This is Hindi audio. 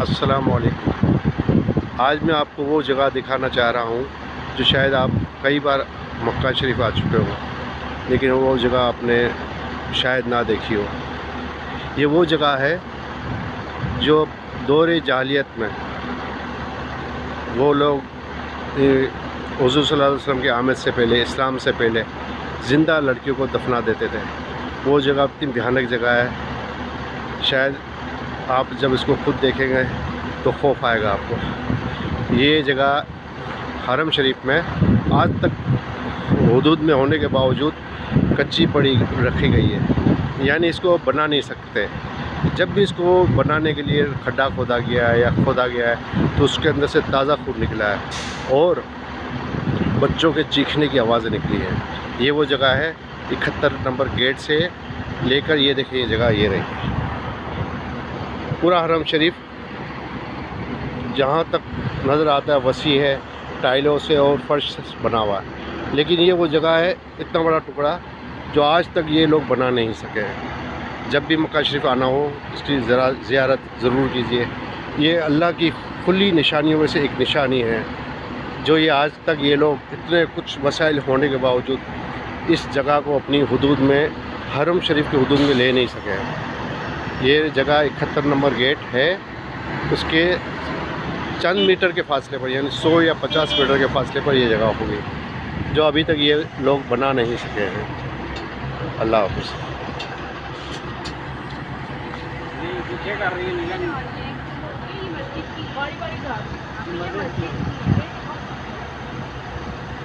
अस्सलाम वालेकुम। आज मैं आपको वो जगह दिखाना चाह रहा हूँ जो शायद आप कई बार मक्का शरीफ आ चुके हो, लेकिन वो जगह आपने शायद ना देखी हो। ये वो जगह है जो दौरे जाहिलियत में वो लोग हुज़ूर सल्लल्लाहु अलैहि वसल्लम की आमद से पहले, इस्लाम से पहले ज़िंदा लड़कियों को दफना देते थे। वो जगह इतनी भयानक जगह है, शायद आप जब इसको खुद देखेंगे तो खौफ आएगा आपको। ये जगह हरम शरीफ में आज तक हुदूद में होने के बावजूद कच्ची पड़ी रखी गई है, यानी इसको बना नहीं सकते। जब भी इसको बनाने के लिए खड्डा खोदा गया है या खोदा गया है तो उसके अंदर से ताज़ा खून निकला है और बच्चों के चीखने की आवाज़ें निकली हैं। ये वो जगह है 71 नंबर गेट से लेकर, ये देखिए ये जगह ये रही। पूरा हरम शरीफ जहाँ तक नज़र आता है वसी है, टाइलों से और फर्श से बना हुआ है, लेकिन ये वो जगह है इतना बड़ा टुकड़ा जो आज तक ये लोग बना नहीं सके हैं। जब भी मक्का शरीफ आना हो इसकी ज़रा ज़ियारत ज़रूर कीजिए। ये अल्लाह की खुली निशानियों में से एक निशानी है जो ये आज तक ये लोग इतने कुछ मसाइल होने के बावजूद इस जगह को अपनी हुदूद में, हरम शरीफ की हुदूद में ले नहीं सके हैं। ये जगह 71 नंबर गेट है, उसके चंद मीटर के फासले पर, यानी 100 या 50 मीटर के फासले पर ये जगह होगी जो अभी तक ये लोग बना नहीं सके हैं। अल्लाह हाफ़िज़।